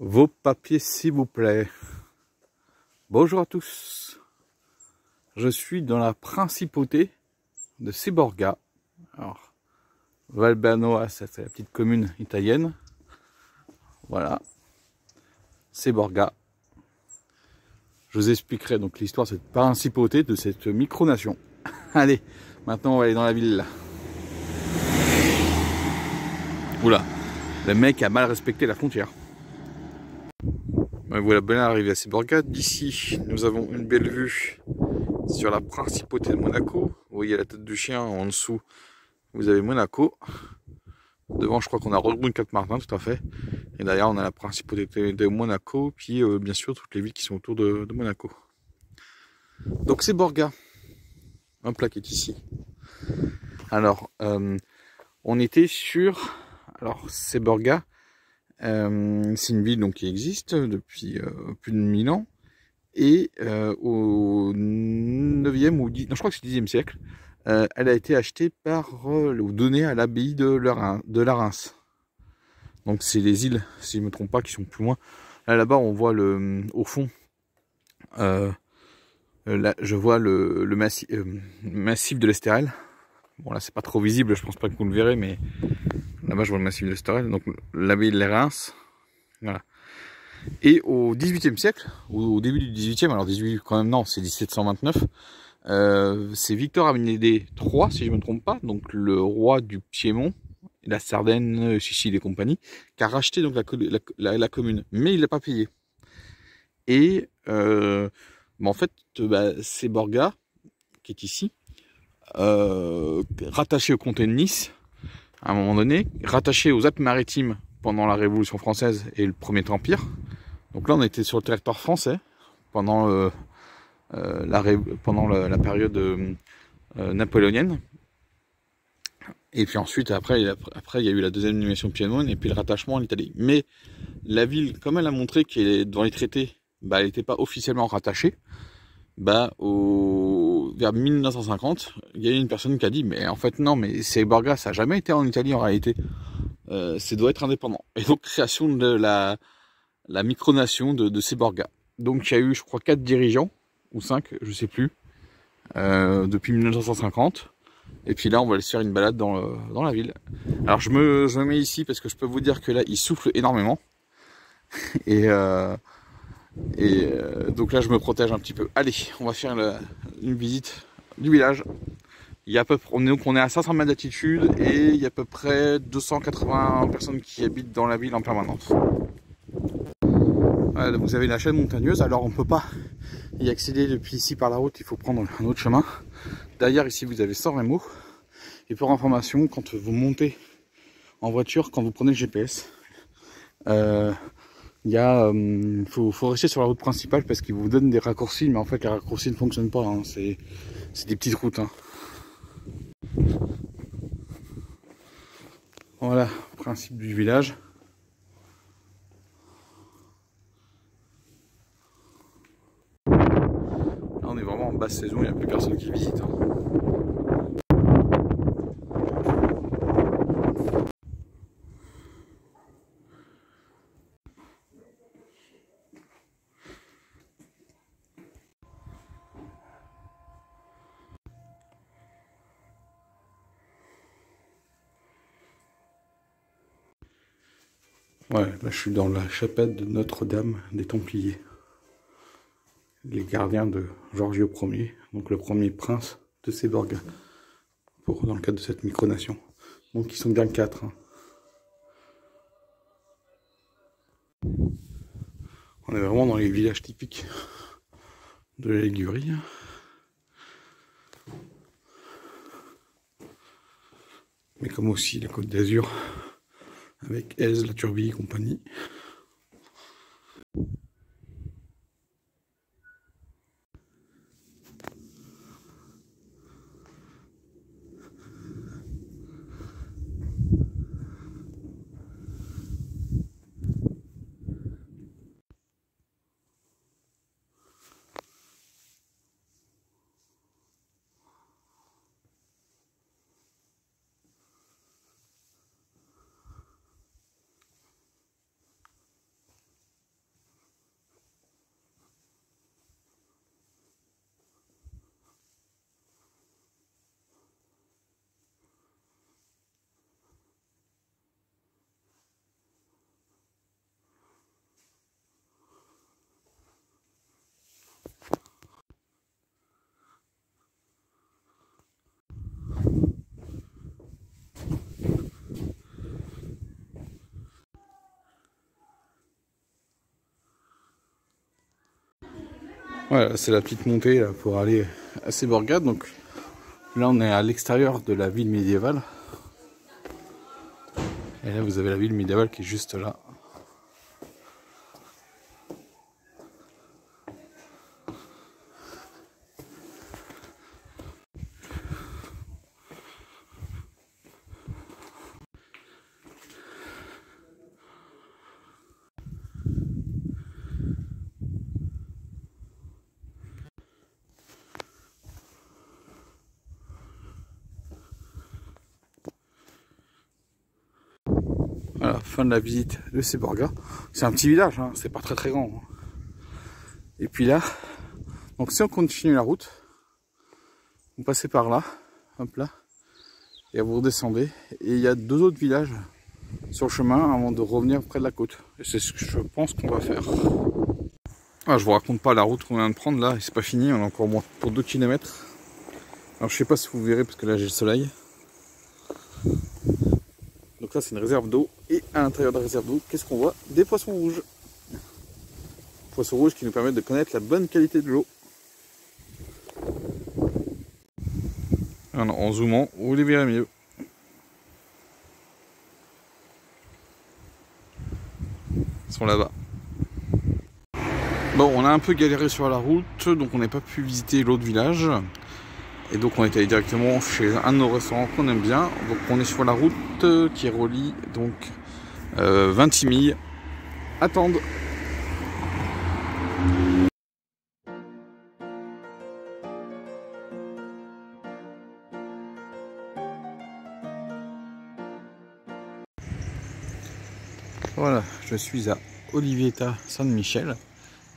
Vos papiers s'il vous plaît. Bonjour à tous. Je suis dans la principauté de Seborga. Alors, Valbanoa, c'est la petite commune italienne. Voilà. Seborga. Je vous expliquerai donc l'histoire de cette principauté, de cette micronation. Allez, maintenant on va aller dans la ville. Oula, le mec a mal respecté la frontière. Voilà, bien arrivé à Seborga. D'ici, nous avons une belle vue sur la principauté de Monaco. Vous voyez la tête du chien en dessous. Vous avez Monaco. Devant, je crois qu'on a Roquebrune Cap Martin, tout à fait. Et derrière, on a la principauté de Monaco. Puis, bien sûr, toutes les villes qui sont autour de Monaco. Donc, Seborga. Un plaquette ici. Alors, on était sur... Alors, Seborga. C'est une ville donc, qui existe depuis plus de 1000 ans. Et au 9e ou 10, non, je crois que c'est 10e siècle, elle a été achetée par, ou donnée à l'abbaye de Larens. Donc c'est les îles, si je ne me trompe pas, qui sont plus loin. Là-bas, on voit au fond, là, je vois le massif de l'Estérel. Bon là, c'est pas trop visible, je pense pas que vous le verrez, mais là-bas, je vois le massif de l'Estérel. Donc l'abbaye de Larens, voilà. Et au XVIIIe siècle, au début du XVIIIe, alors 18 quand même non, c'est 1729, c'est Victor Amédée III, si je ne me trompe pas, donc le roi du Piémont, la Sardaigne, Sicile et compagnie, qui a racheté donc la commune, mais il l'a pas payé. Et en fait, Seborga, qui est ici, rattaché au comté de Nice, à un moment donné, rattaché aux Alpes-Maritimes pendant la Révolution française et le Premier Empire. Donc là, on était sur le territoire français pendant la période napoléonienne. Et puis ensuite, après, il y a eu la deuxième domination piémonte et puis le rattachement à l'Italie. Mais la ville, comme elle a montré qu'elle est dans les traités, elle n'était pas officiellement rattachée. Vers 1950, il y a eu une personne qui a dit, mais en fait non, mais Seborga, ça n'a jamais été en Italie en réalité. Ça doit être indépendant. Et donc création de la micronation de Seborga. Donc il y a eu, je crois, 4 dirigeants, ou 5, je sais plus, depuis 1950. Et puis là, on va aller se faire une balade dans la ville. Alors je me mets ici parce que je peux vous dire que là, il souffle énormément. Et donc là, je me protège un petit peu. Allez, on va faire une visite du village. Il y a on est à 500 mètres d'altitude et il y a à peu près 280 personnes qui habitent dans la ville en permanence. Voilà, vous avez la chaîne montagneuse, alors on ne peut pas y accéder depuis ici par la route, il faut prendre un autre chemin. Derrière ici vous avez San Remo. Et pour information, quand vous montez en voiture, quand vous prenez le GPS, faut rester sur la route principale parce qu'il vous donne des raccourcis, mais en fait les raccourcis ne fonctionnent pas, hein. C'est des petites routes. Hein. Voilà, principe du village. Là on est vraiment en basse saison, il n'y a plus personne qui visite. Hein. Ouais, là je suis dans la chapelle de Notre-Dame des Templiers. Les gardiens de Giorgio Ier, donc le premier prince de Seborga, dans le cadre de cette micronation. Donc ils sont bien 4. Hein. On est vraiment dans les villages typiques de la Ligurie. Mais comme aussi la Côte d'Azur, avec Èze, la Turbie et compagnie. Voilà, c'est la petite montée là, pour aller à Seborga. Donc là, on est à l'extérieur de la ville médiévale. Et là, vous avez la ville médiévale qui est juste là. Voilà, fin de la visite de Seborga. C'est un petit village, hein, c'est pas très grand. Hein. Et puis là, donc si on continue la route, vous passez par là, hop là, et vous redescendez. Et il y a 2 autres villages sur le chemin avant de revenir près de la côte. Et c'est ce que je pense qu'on va faire. Ah, je vous raconte pas la route qu'on vient de prendre là, et c'est pas fini, on a encore moins pour 2 km. Alors je sais pas si vous verrez parce que là j'ai le soleil. Donc là c'est une réserve d'eau, et à l'intérieur de la réserve d'eau, qu'est-ce qu'on voit? Des poissons rouges. Poissons rouges qui nous permettent de connaître la bonne qualité de l'eau. En zoomant, vous les verrez mieux. Ils sont là-bas. Bon, on a un peu galéré sur la route, donc on n'a pas pu visiter l'autre village. Et donc on est allé directement chez un de nos restaurants qu'on aime bien. Donc on est sur la route qui relie donc Vintimille à Tende. Voilà, je suis à Olivieta San Michel.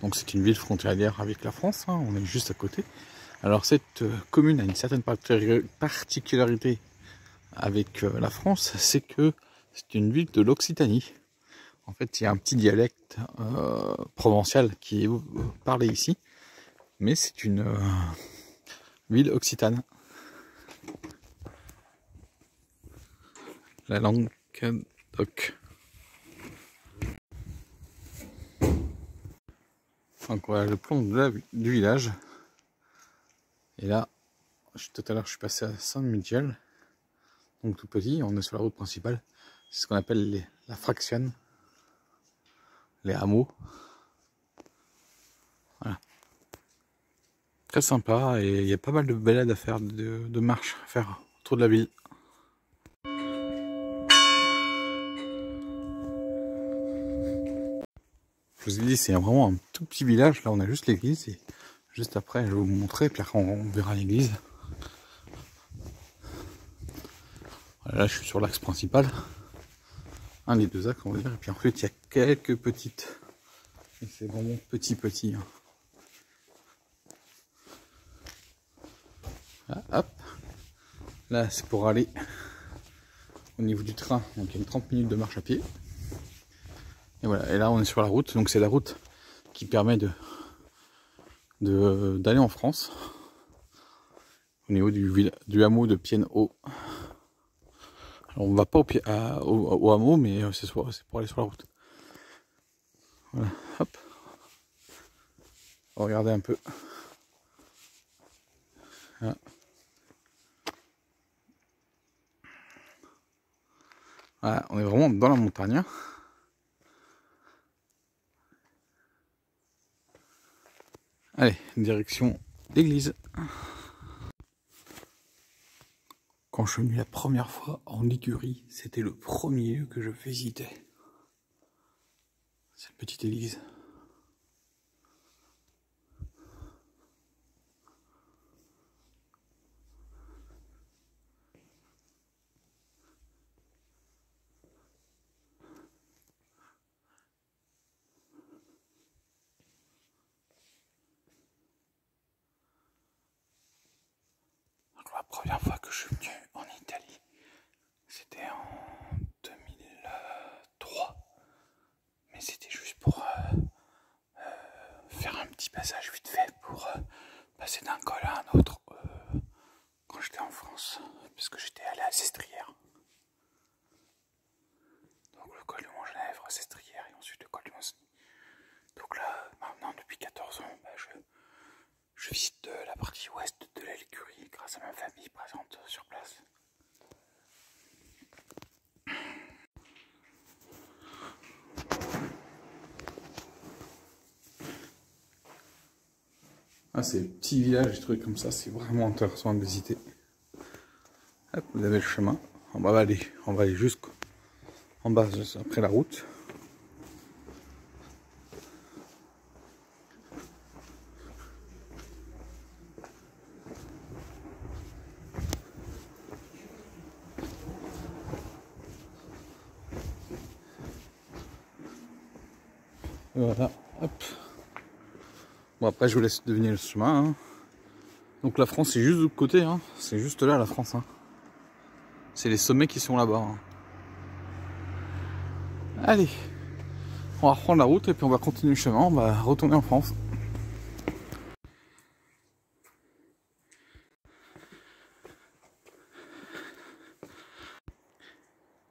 Donc c'est une ville frontalière avec la France, hein, on est juste à côté. Alors cette commune a une certaine particularité avec la France, c'est que c'est une ville de l'Occitanie. En fait, il y a un petit dialecte provençal qui est parlé ici, mais c'est une ville occitane. La langue Cadoc. Donc voilà le plan du village. Et là, tout à l'heure, je suis passé à San Miguel. Donc tout petit, on est sur la route principale. C'est ce qu'on appelle la fraction, les hameaux. Voilà. Très sympa et il y a pas mal de balades à faire, de marches à faire autour de la ville. Je vous ai dit, c'est vraiment un tout petit village. Là, on a juste l'église et juste après, je vais vous montrer. Puis après, on verra l'église. Voilà, là, je suis sur l'axe principal. Un des 2 axes, on va dire. Et puis ensuite, il y a quelques petites. Et c'est vraiment petit. Hein. Là, hop. Là, c'est pour aller au niveau du train. Donc, il y a 30 minutes de marche à pied. Et voilà. Et là, on est sur la route. Donc, c'est la route qui permet d'aller en France. Au niveau du hameau de Pienne-Haut. Alors, on va pas au hameau, mais c'est pour aller sur la route. Voilà, hop. Regardez un peu. Voilà. Voilà, on est vraiment dans la montagne. Allez, direction l'église. Quand je suis venu la première fois en Ligurie, c'était le premier lieu que je visitais. Cette petite église. La première fois que je suis venu en Italie, c'était en 2003. Mais c'était juste pour faire un petit passage vite fait pour passer d'un col à un autre quand j'étais en France. Parce que j'étais allé à Sestrières. Donc le col du Mont-Genèvre, Sestrières et ensuite le col du Mont-Cenis. Donc là, maintenant depuis 14 ans, je grâce à ma famille présente sur place. Ah, ces petits villages, des trucs comme ça, c'est vraiment intéressant à visiter. Hop, vous avez le chemin. On va aller jusqu'en bas, après la route. Voilà, hop. Bon, après je vous laisse deviner le chemin. Hein. Donc la France c'est juste de l'autre côté, hein. C'est juste là la France. Hein. C'est les sommets qui sont là-bas. Hein. Allez, on va reprendre la route et puis on va continuer le chemin, on va retourner en France.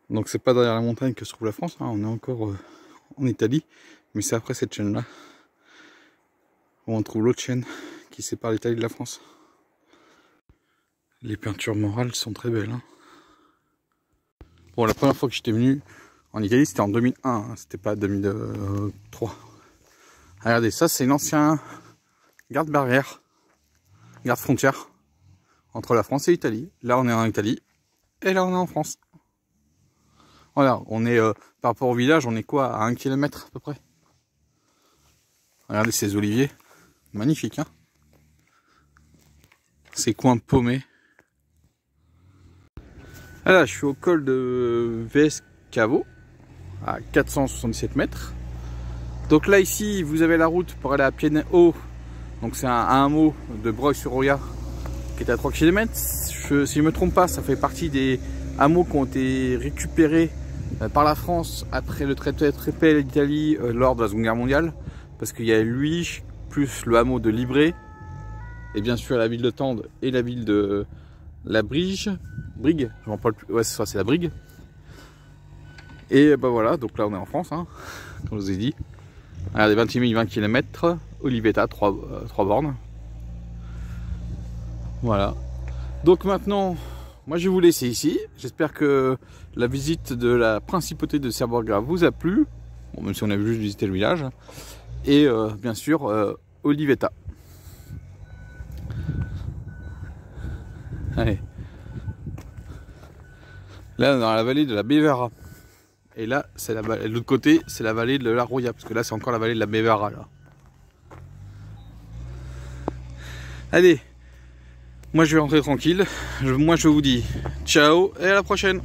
Donc c'est pas derrière la montagne que se trouve la France, hein. On est encore en Italie, mais c'est après cette chaîne là où on trouve l'autre chaîne qui sépare l'Italie de la France. Les peintures murales sont très belles. Hein. Bon, la première fois que j'étais venu en Italie c'était en 2001, hein. C'était pas 2003. Regardez, ça c'est l'ancien garde-barrière, garde-frontière entre la France et l'Italie. Là on est en Italie et là on est en France. Voilà, on est par rapport au village, on est quoi, à 1 km à peu près. Regardez ces oliviers, magnifiques, hein. Ces coins paumés. Voilà, je suis au col de Vescavo, à 477 mètres. Donc là ici, vous avez la route pour aller à Pienhaut. Donc c'est un hameau de Breuil-sur-Roya qui est à 3 km. Si je ne me trompe pas, ça fait partie des hameaux qui ont été récupérés par la France après le traité de l'Italie lors de la Seconde Guerre mondiale, parce qu'il y a lui plus le hameau de Libré et bien sûr la ville de Tende et la ville de la Brigue, je m'en parle plus, ouais c'est ça, c'est la Brigue. Et bah voilà, donc là on est en France, hein, comme je vous ai dit. Regardez, 20 km, Olivetta, 3 bornes. Voilà. Donc maintenant, moi je vais vous laisser ici. J'espère que la visite de la principauté de Cherbourg-Grave vous a plu. Bon, même si on a juste visité le village. Et bien sûr, Olivetta. Allez. Là, dans la vallée de la Bévera. Et là, c'est l'autre côté, c'est la vallée de la Roya. Parce que là, c'est encore la vallée de la Bévera. Là. Allez. Moi, je vais rentrer tranquille. Moi, je vous dis ciao et à la prochaine.